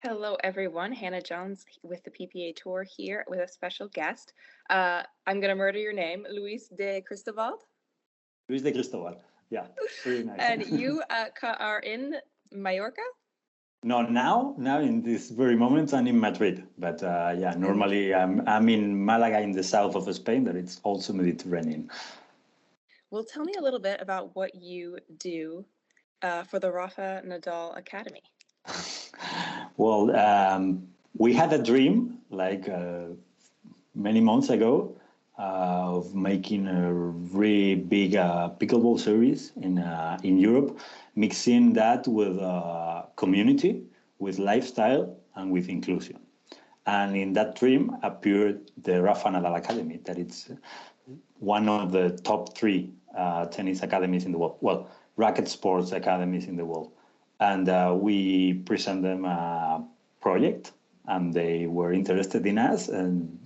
Hello, everyone. Hannah Jones with the PPA Tour here with a special guest. I'm going to murder your name, Luis de Cristobal. Luis de Cristobal. Yeah, very nice. And you are in Mallorca? No, now in this very moment, I'm in Madrid. But yeah, normally I'm in Malaga in the south of Spain, that it's also Mediterranean. Well, tell me a little bit about what you do for the Rafa Nadal Academy. Well, we had a dream like many months ago of making a really big pickleball series in Europe, mixing that with community, with lifestyle, and with inclusion. And in that dream appeared the Rafa Nadal Academy, that it's one of the top three tennis academies in the world. Well, racket sports academies in the world. And we present them a project, and they were interested in us, and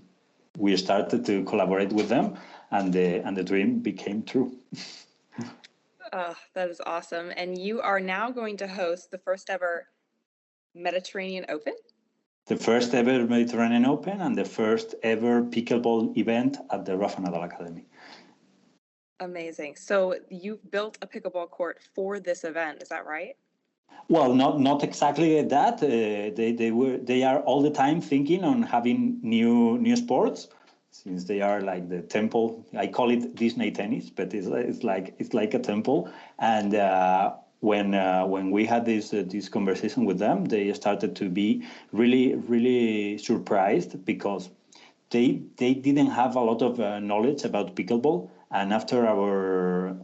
we started to collaborate with them, and the dream became true. Oh, that is awesome. And you are now going to host the first ever Mediterranean Open? The first ever Mediterranean Open and the first ever pickleball event at the Rafa Nadal Academy. Amazing. So you've built a pickleball court for this event, is that right? Well, not exactly that. They are all the time thinking on having new sports, since they are like the temple. I call it Disney tennis, but it's like a temple. And when we had this conversation with them, they started to be really surprised, because they didn't have a lot of knowledge about pickleball. And after our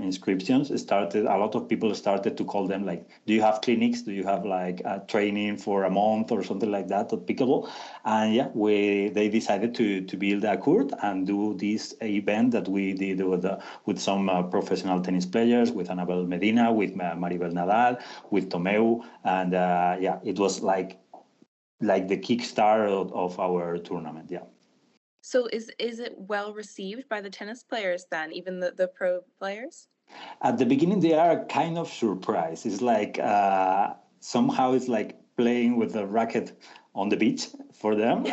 inscriptions started, a lot of people started to call them, like, do you have clinics? Do you have like a training for a month or something like that at pickleball? And yeah, they decided to build a court and do this event that we did with some professional tennis players, with Anabel Medina, with Maribel Nadal, with Tomeu. And yeah, it was like the kickstart of our tournament. Yeah. So is it well received by the tennis players then, even the pro players? At the beginning, they are kind of surprised. It's like somehow it's like playing with a racket on the beach for them.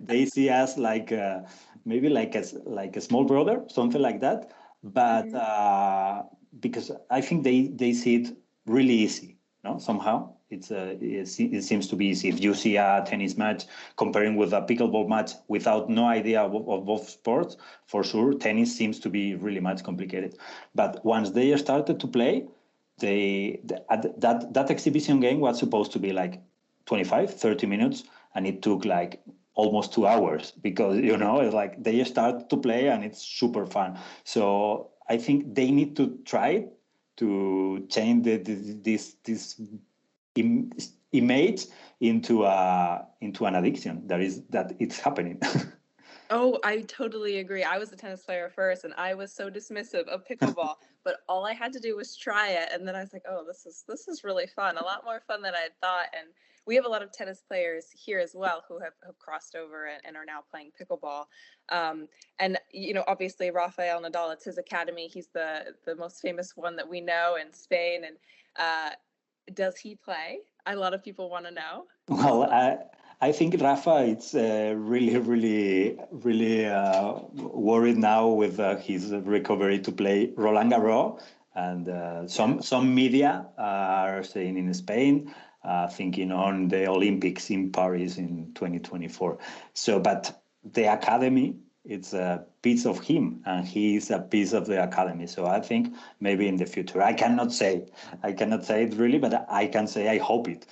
they see us like maybe like a small brother, something like that. But because I think they see it really easy, no? Somehow it seems to be easy. If you see a tennis match comparing with a pickleball match without no idea of both sports, for sure tennis seems to be really much complicated. But once they started to play, that exhibition game was supposed to be like 25-30 minutes, and it took like almost 2 hours, because it's like they start to play and it's super fun. So I think they need to try to change this image into an addiction that it's happening. Oh, I totally agree. I was a tennis player first, and I was so dismissive of pickleball, but all I had to do was try it, and then I was like, "Oh, this is really fun. A lot more fun than I had thought." And we have a lot of tennis players here as well who have crossed over and are now playing pickleball. And obviously, Rafael Nadal, it's his academy. He's the most famous one that we know in Spain. And does he play? A lot of people want to know. Well, I think Rafa is really worried now with his recovery to play Roland Garros, and some media are saying in Spain, thinking on the Olympics in Paris in 2024. So, but the academy, it's a piece of him, and he is a piece of the academy. So I think maybe in the future, I cannot say it really, but I can say I hope it.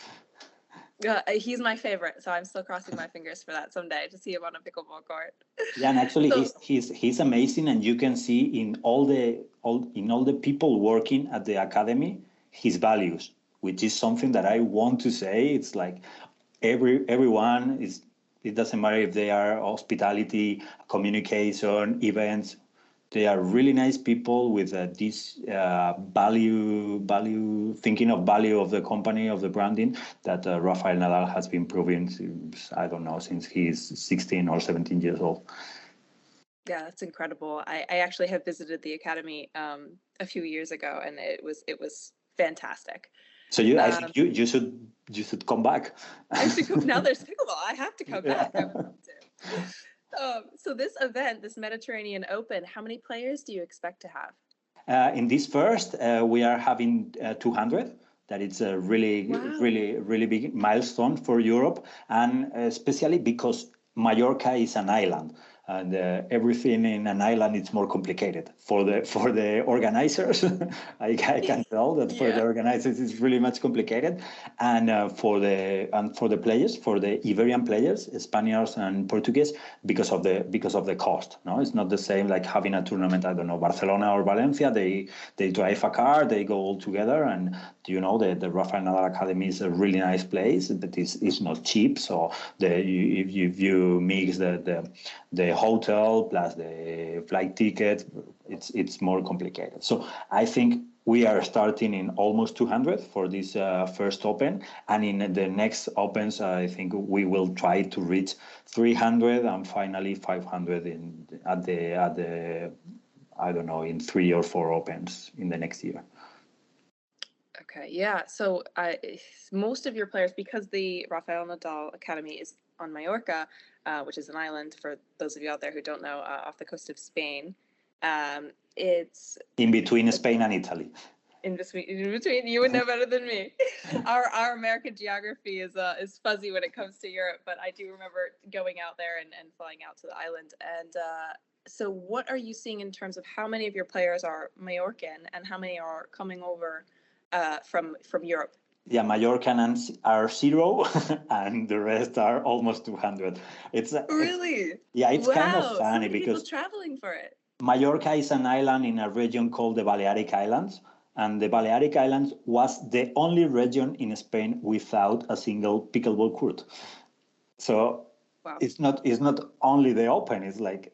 He's my favorite, so I'm still crossing my fingers for that someday to see him on a pickleball court. Yeah, and actually, he's amazing, and you can see in all the people working at the academy his values, which is something that I want to say. It's like everyone is. It doesn't matter if they are hospitality, communication, events. They are really nice people with this value, thinking of value of the company, of the branding that Rafael Nadal has been proving since, I don't know, since he's 16 or 17 years old. Yeah, that's incredible. I actually have visited the academy a few years ago, and it was fantastic. So I think you should come back. I should come, now there's pickleball. I have to come back. I would love to. So this event, this Mediterranean Open, how many players do you expect to have? In this first, we are having 200. That it's a really big milestone for Europe, and especially because Mallorca is an island, and everything in an island is more complicated for the organizers. I can tell that for the organizers it's really much complicated, and for the players, for the Iberian players, Spaniards and Portuguese, because of the cost. No, it's not the same like having a tournament. I don't know, Barcelona or Valencia. They drive a car, they go all together, and the Rafa Nadal Academy is a really nice place, but it's not cheap. So if you mix the hotel plus the flight ticket, it's more complicated. So I think we are starting in almost 200 for this first Open, and in the next Opens, I think we will try to reach 300 and finally 500 at the I don't know, in 3 or 4 Opens in the next year. Okay, yeah. So most of your players, because the Rafael Nadal Academy is on Mallorca, which is an island, for those of you out there who don't know, off the coast of Spain. It's in between Spain and Italy. In between, you would know better than me. Our American geography is fuzzy when it comes to Europe, but I do remember going out there and flying out to the island. And so what are you seeing in terms of how many of your players are Mallorcan and how many are coming over from Europe? Yeah, Mallorcan are 0, and the rest are almost 200. It's kind of funny so because people traveling for it. Mallorca is an island in a region called the Balearic Islands, and the Balearic Islands was the only region in Spain without a single pickleball court. So it's not only the Open. It's like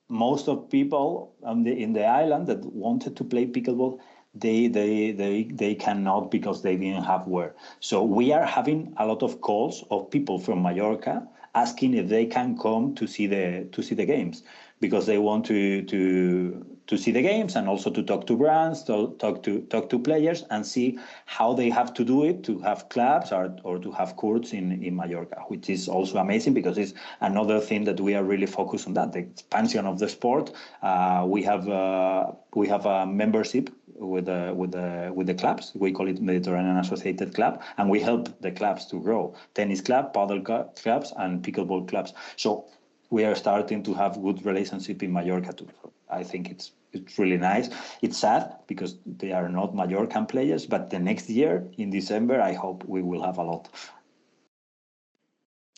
most of people in the island that wanted to play pickleball, they cannot because they didn't have where. So we are having a lot of calls of people from Mallorca asking if they can come to see the games, because they want to see the games and also to talk to brands, to talk to players and see how they have to do it to have clubs or to have courts in Mallorca, which is also amazing because it's another thing that we are really focused on, that the expansion of the sport. We have a membership with the clubs. We call it Mediterranean Associated Club, and we help the clubs to grow: tennis club, paddle clubs, and pickleball clubs. So we are starting to have good relationship in Mallorca too. So I think it's really nice. It's sad because they are not Mallorcan players, but the next year in December, I hope we will have a lot.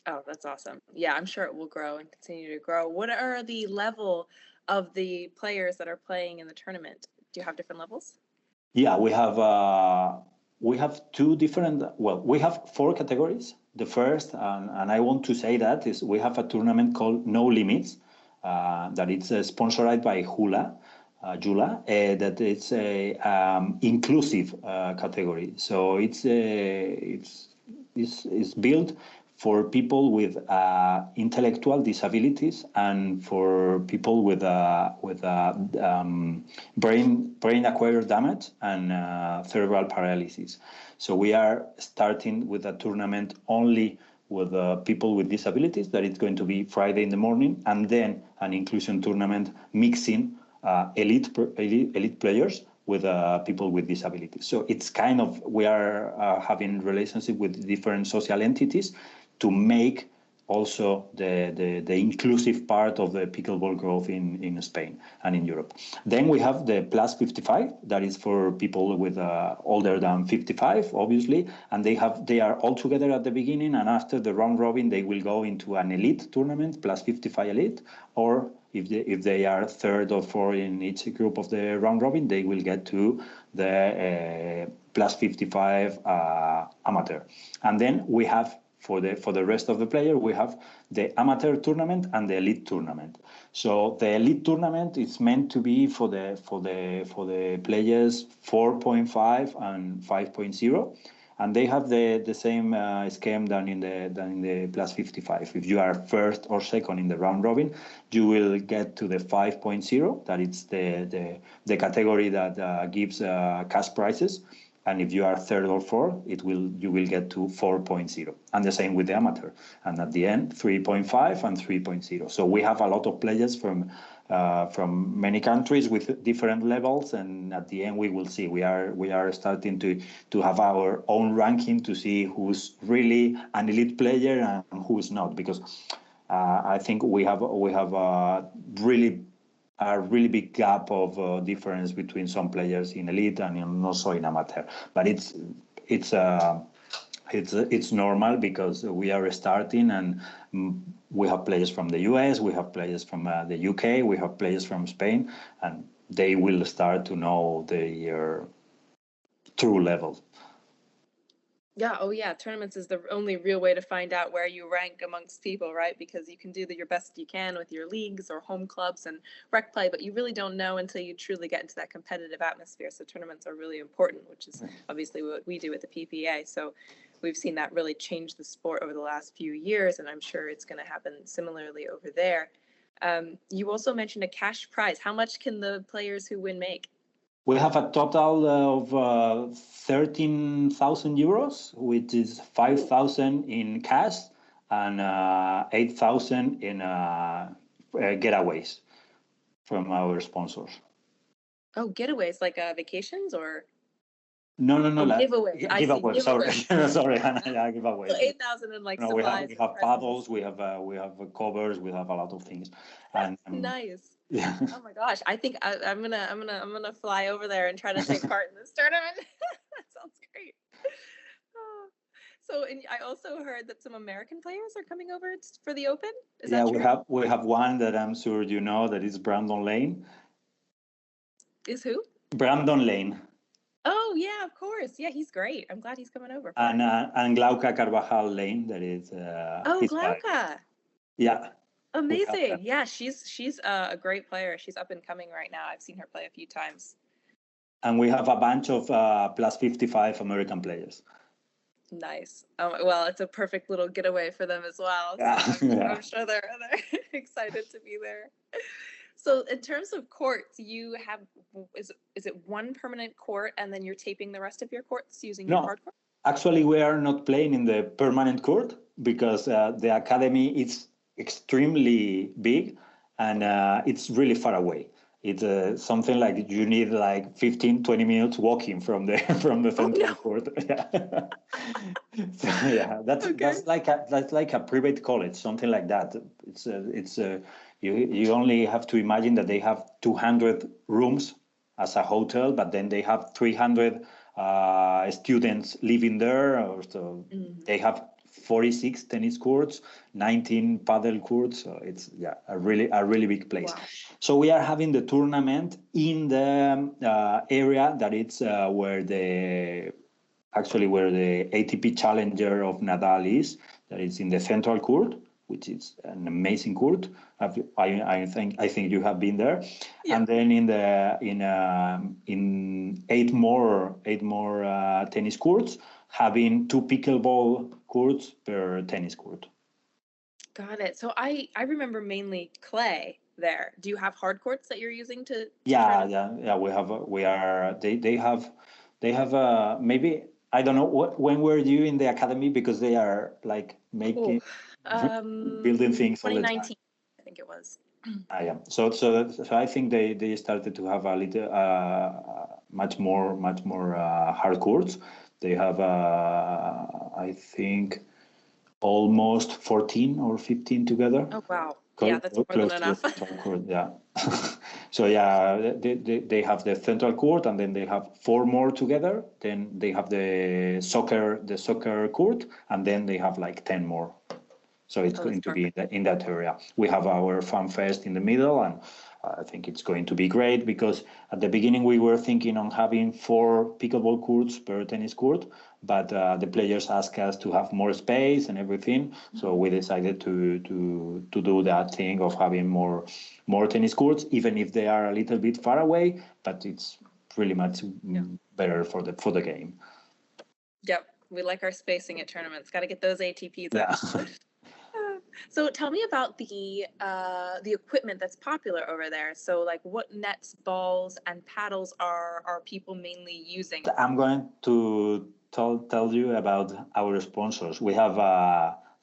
Oh, that's awesome. Yeah, I'm sure it will grow and continue to grow. What are the level of the players that are playing in the tournament? Do you have different levels? Yeah, we have two different. Well, we have 4 categories. The first, and I want to say that, is we have a tournament called No Limits, that it's sponsored by Jula, that it's a inclusive category. So it's built for people with intellectual disabilities and for people with brain acquired damage and cerebral paralysis. So we are starting with a tournament only with people with disabilities, that it's going to be Friday in the morning, and then an inclusion tournament mixing elite players with people with disabilities. So it's kind of, we are having relationship with different social entities to make also the inclusive part of the pickleball growth in Spain and in Europe. Then we have the plus 55, that is for people with older than 55, obviously, and they are all together at the beginning, and after the round robin they will go into an elite tournament, plus 55 elite, or if they are third or fourth in each group of the round robin, they will get to the plus 55 amateur. And then we have, for the rest of the player, we have the amateur tournament and the elite tournament. So the elite tournament is meant to be for the players 4.5 and 5.0, and they have the same scheme than in the plus 55. If you are first or second in the round robin, you will get to the 5.0. That it's the category that gives cash prizes. And if you are third or fourth, you will get to 4.0. And the same with the amateur. And at the end, 3.5 and 3.0. So we have a lot of players from many countries with different levels. And at the end, we will see. We are starting to have our own ranking to see who's really an elite player and who's not. Because I think we have a really big gap of difference between some players in elite and also in amateur. But it's normal because we are starting, and we have players from the US, we have players from the UK, we have players from Spain, and they will start to know their true level. Yeah. Oh, yeah. Tournaments is the only real way to find out where you rank amongst people, right? Because you can do your best you can with your leagues or home clubs and rec play, but you really don't know until you truly get into that competitive atmosphere. So tournaments are really important, which is obviously what we do with the PPA. So we've seen that really change the sport over the last few years, and I'm sure it's going to happen similarly over there. You also mentioned a cash prize. How much can the players who win make? We have a total of 13,000 euros, which is 5,000 in cash and 8,000 in getaways from our sponsors. Oh, getaways, like vacations or? No. Giveaways. Giveaways. Sorry, sorry, Hannah. Yeah, giveaways. So 8,000 in like supplies. We have paddles. We have covers. We have a lot of things. And nice. Yeah. Oh my gosh! I think I'm gonna fly over there and try to take part in this tournament. That sounds great. Oh. So, and I also heard that some American players are coming over for the Open. Is that true? we have one that I'm sure you know, that is Brandon Lane. Is who? Brandon Lane. Oh yeah, of course. Yeah, he's great. I'm glad he's coming over. And Glauca Carvajal Lane, that is. Glauca. Yeah. Amazing. Yeah, she's a great player. She's up and coming right now. I've seen her play a few times. And we have a bunch of plus 55 American players. Nice. Well, it's a perfect little getaway for them as well. So I'm sure they're excited to be there. So in terms of courts, you have, is it one permanent court and then you're taping the rest of your courts using your hard court? Actually, we are not playing in the permanent court because the academy is extremely big and it's really far away. It's something like you need like 15, 20 minutes walking from the central court. Yeah. So, yeah, that's like a private college, something like that. You only have to imagine that they have 200 rooms as a hotel, but then they have 300 students living there. So they have 46 tennis courts, 19 paddle courts. So it's a really big place. Wow. So we are having the tournament in the area that it's where the ATP Challenger of Nadal is. That is in the central court, which is an amazing court. I think you have been there. Yeah. And then in eight more tennis courts, having 2 pickleball courts per tennis court. Got it. So I remember mainly clay there. Do you have hard courts that you're using to? Yeah. They have maybe, I don't know when were you in the academy, because they are like making building things all the time. 2019, I think it was. Yeah. So I think they started to have a little much more hard courts. They have I think almost 14 or 15 together. Oh wow. Yeah, that's more than enough. Court, yeah. So they have the central court, and then they have 4 more together. Then they have the soccer court, and then they have like 10 more. So it's going to be in that area. We have our Fan Fest in the middle, and I think it's going to be great, because at the beginning we were thinking on having 4 pickleball courts per tennis court, but the players asked us to have more space and everything. So we decided to do that thing of having more tennis courts, even if they are a little bit far away, but it's really much better for the game. Yep, we like our spacing at tournaments. Got to get those ATPs up. So tell me about the equipment that's popular over there. So like what nets, balls, and paddles are people mainly using? I'm going to tell you about our sponsors. We have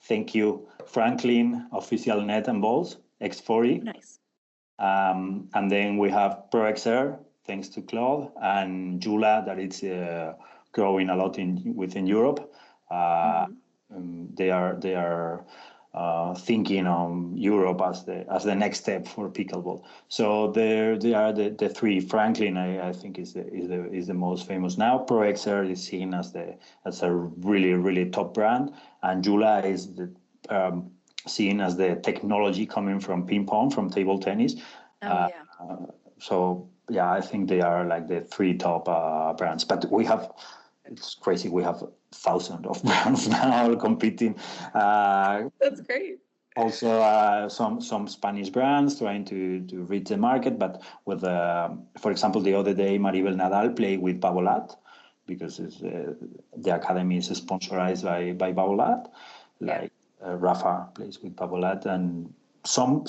thank you Franklin official net and balls X40, Nice. and then we have ProXR thanks to Claude and Jula that it's growing a lot within Europe. They are thinking on Europe as the next step for pickleball. So they are the three. Franklin, I think is the most famous now. ProXR is seen as a really top brand, and Jula is seen as the technology coming from ping pong, from table tennis. Oh yeah. So yeah, I think they are like the three top brands. But it's crazy. We have thousands of brands now competing. That's great. Also, some Spanish brands trying to reach the market. But with, for example, the other day, Maribel Nadal played with Babolat because the academy is sponsored by Babolat. Like Rafa plays with Babolat, and some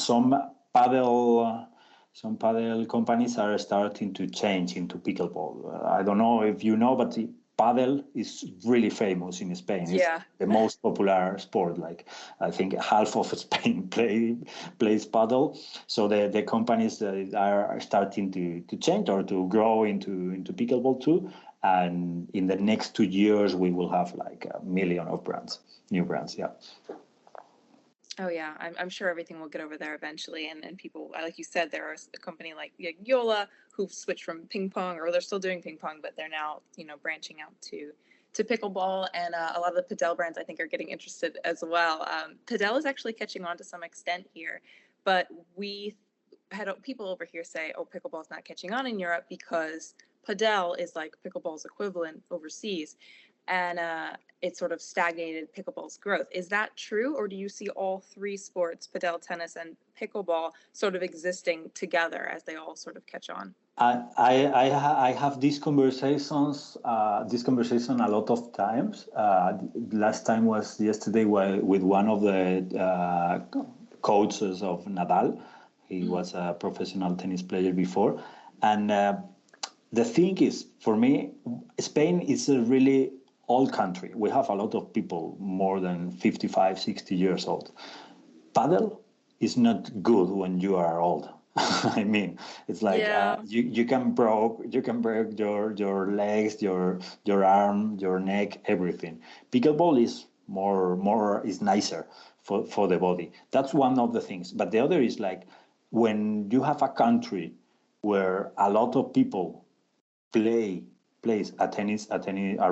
paddle. Some paddle companies are starting to change into pickleball. I don't know if you know, but the paddle is really famous in Spain. Yeah. It's the most popular sport. Like I think half of Spain plays paddle. So the companies are starting to change or to grow into pickleball too. And in the next 2 years, we will have like 1 million of brands, new brands. Yeah. Oh yeah, I'm sure everything will get over there eventually, and people, like you said, there are a company like Yola who've switched from ping pong, or they're still doing ping pong, but they're now branching out to pickleball, and a lot of the padel brands I think are getting interested as well. Padel is actually catching on to some extent here, but we had people over here say, "Oh, pickleball's not catching on in Europe because padel is like pickleball's equivalent overseas." And it sort of stagnated pickleball's growth. Is that true, or do you see all three sports, padel, tennis, and pickleball, sort of existing together as they all sort of catch on? I have these conversations, this conversation a lot of times. Last time was yesterday with one of the coaches of Nadal. He was a professional tennis player before, and the thing is, for me, Spain is a really old country. We have a lot of people more than 55, 60 years old. Paddle is not good when you are old. I mean, it's like you can break your legs, your arm, your neck, everything. Pickleball is more is nicer for the body. That's one of the things. But the other is like when you have a country where a lot of people plays a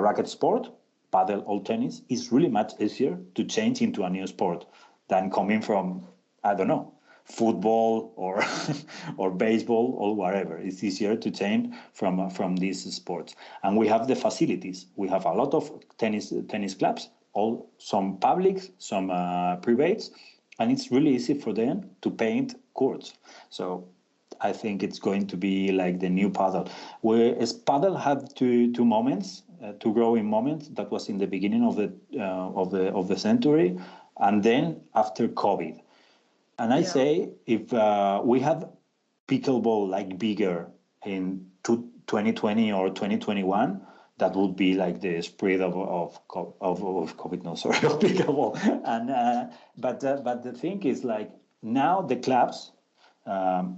racket sport, paddle or tennis, is really much easier to change into a new sport than coming from, I don't know, football or or baseball or whatever. It's easier to change from these sports, and we have the facilities. We have a lot of tennis clubs, some public, some privates, and it's really easy for them to paint courts. So I think it's going to be like the new paddle. Whereas paddle had two moments, two growing moments. That was in the beginning of the century, and then after COVID. And I say if we had pickleball like bigger in 2020 or 2021, that would be like the spread of COVID. No, sorry, of pickleball. And but the thing is like now the clubs.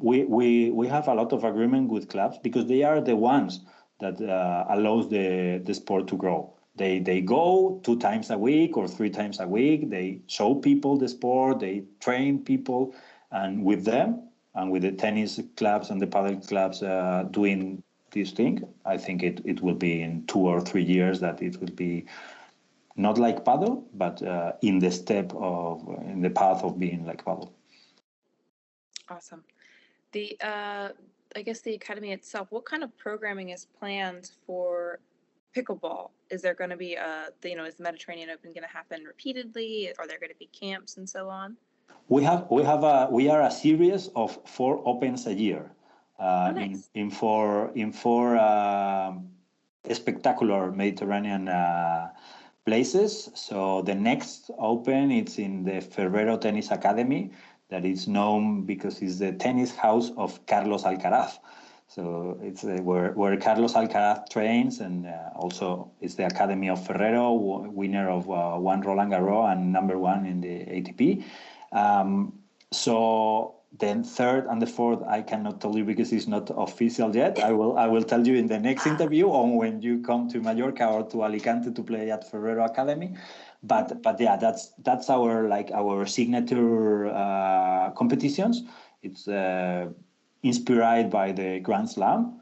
We have a lot of agreement with clubs because they are the ones that allows the sport to grow. They go 2 times a week or 3 times a week. They show people the sport. They train people, and with them and with the tennis clubs and the paddle clubs doing this thing, I think it will be in 2 or 3 years that it will be not like paddle, but in the path of being like paddle. Awesome. The I guess the academy itself, what kind of programming is planned for pickleball? Is there going to be is the Mediterranean Open going to happen repeatedly? Are there going to be camps and so on? We are a series of 4 opens a year. Nice. in four spectacular Mediterranean places. So the next open, it's in the Ferrero Tennis Academy, that is known because it's the tennis house of Carlos Alcaraz. So it's where Carlos Alcaraz trains, and also it's the Academy of Ferrero, winner of one Roland Garros and number one in the ATP. So then third and the fourth, I cannot tell you because it's not official yet. I will tell you in the next interview, or when you come to Mallorca or to Alicante to play at Ferrero Academy. But yeah, that's our signature competitions. It's inspired by the Grand Slam,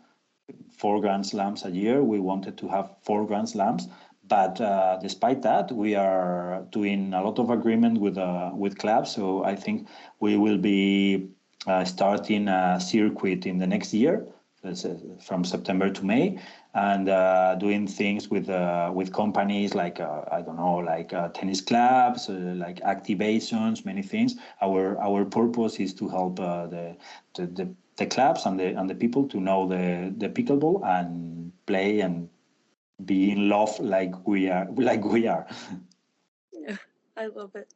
4 Grand Slams a year. We wanted to have 4 Grand Slams, but despite that, we are doing a lot of agreement with clubs. So I think we will be starting a circuit in the next year, from September to May, and doing things with companies like I don't know, like tennis clubs, like activations, many things. Our purpose is to help the clubs and the people to know the pickleball and play and be in love like we are. Yeah, I love it.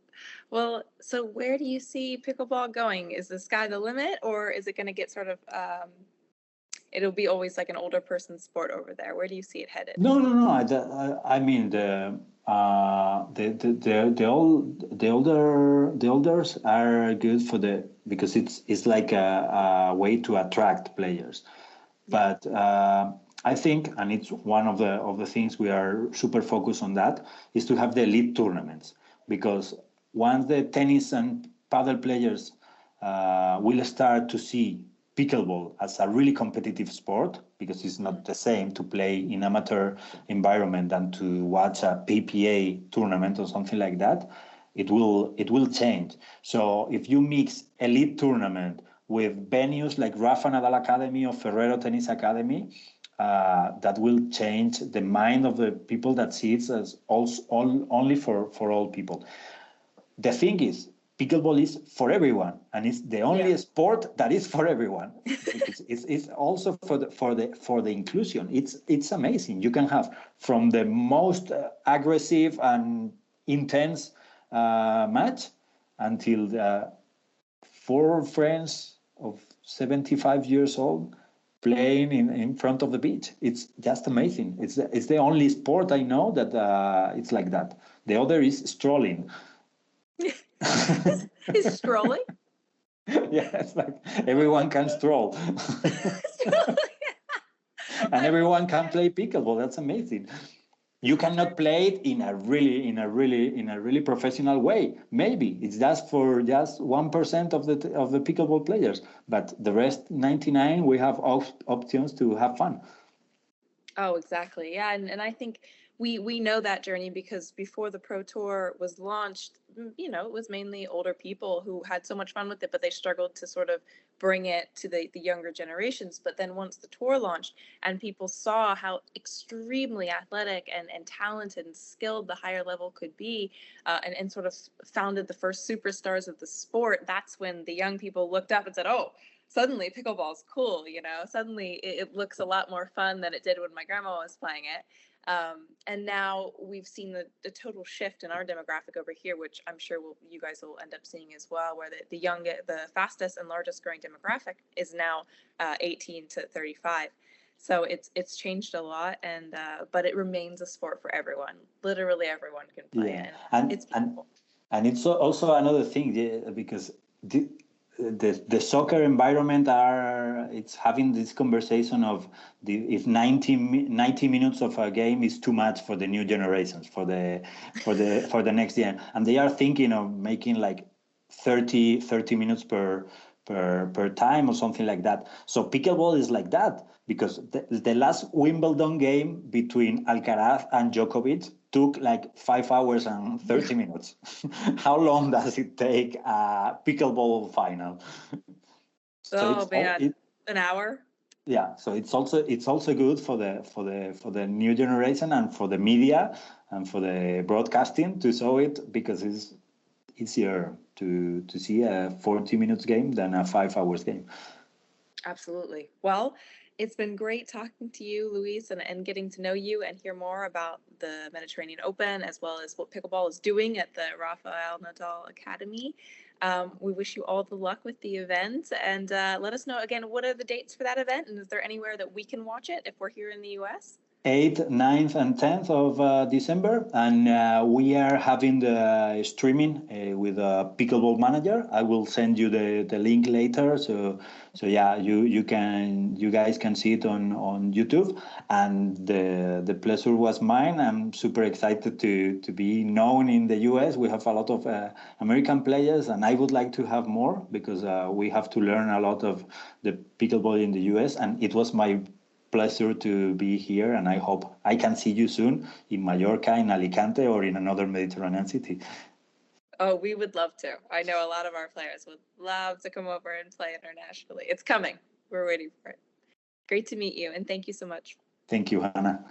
Well, so where do you see pickleball going? Is the sky the limit, or is it going to get sort of it'll be always like an older person's sport over there? Where do you see it headed? No. I mean the elders are good because it's like a way to attract players. But I think, and it's one of the things we are super focused on, that is to have the elite tournaments, because once the tennis and paddle players will start to see pickleball as a really competitive sport, because it's not the same to play in amateur environment than to watch a PPA tournament or something like that, it will change. So if you mix elite tournament with venues like Rafa Nadal Academy or Ferrero Tennis Academy, that will change the mind of the people that see it as only for all people. The thing is, pickleball is for everyone, and it's the only sport that is for everyone. It's also for the inclusion. It's amazing. You can have from the most aggressive and intense match until 4 friends of 75 years old playing in front of the beach. It's just amazing. It's the only sport I know that it's like that. The other is strolling. Is strolling? Yeah, it's like everyone can stroll. And everyone can play pickleball. That's amazing. You cannot play it in a really professional way. Maybe it's just for 1% of the pickleball players, but the rest 99 we have options to have fun. Oh, exactly. Yeah, and I think we know that journey because before the Pro Tour was launched, it was mainly older people who had so much fun with it, but they struggled to sort of bring it to the younger generations. But then once the tour launched and people saw how extremely athletic and talented and skilled the higher level could be, and sort of founded the first superstars of the sport, that's when the young people looked up and said, oh, suddenly pickleball's cool, suddenly it looks a lot more fun than it did when my grandma was playing it. And now we've seen the total shift in our demographic over here, which I'm sure you guys will end up seeing as well, where the fastest and largest growing demographic is now 18 to 35. So it's changed a lot, and but it remains a sport for everyone. Literally everyone can play it. And it's and it's also another thing, because the soccer environment it's having this conversation of if 90 minutes of a game is too much for the new generations, for the next year, and they are thinking of making like 30 minutes per time or something like that. So pickleball is like that, because the last Wimbledon game between Alcaraz and Djokovic took like 5 hours and 30 minutes. How long does it take a pickleball final? An hour. Yeah, so it's also good for the new generation and for the media and for the broadcasting to show it, because it's easier to see a 40 minutes game than a 5 hours game. Absolutely. Well, It's been great talking to you, Luis, and getting to know you and hear more about the Mediterranean Open as well as what pickleball is doing at the Rafa Nadal Academy. We wish you all the luck with the event, and let us know again, what are the dates for that event, and is there anywhere that we can watch it if we're here in the US? 8th, 9th, and 10th of December, and we are having the streaming with a Pickleball Manager. I will send you the link later, so yeah, you guys can see it on YouTube, and the pleasure was mine. I'm super excited to be known in the US. We have a lot of American players, and I would like to have more because we have to learn a lot of the pickleball in the US, and it was my pleasure to be here, and I hope I can see you soon in Mallorca, in Alicante, or in another Mediterranean city. Oh, we would love to. I know a lot of our players would love to come over and play internationally. It's coming. We're waiting for it. Great to meet you, and thank you so much. Thank you, Hannah.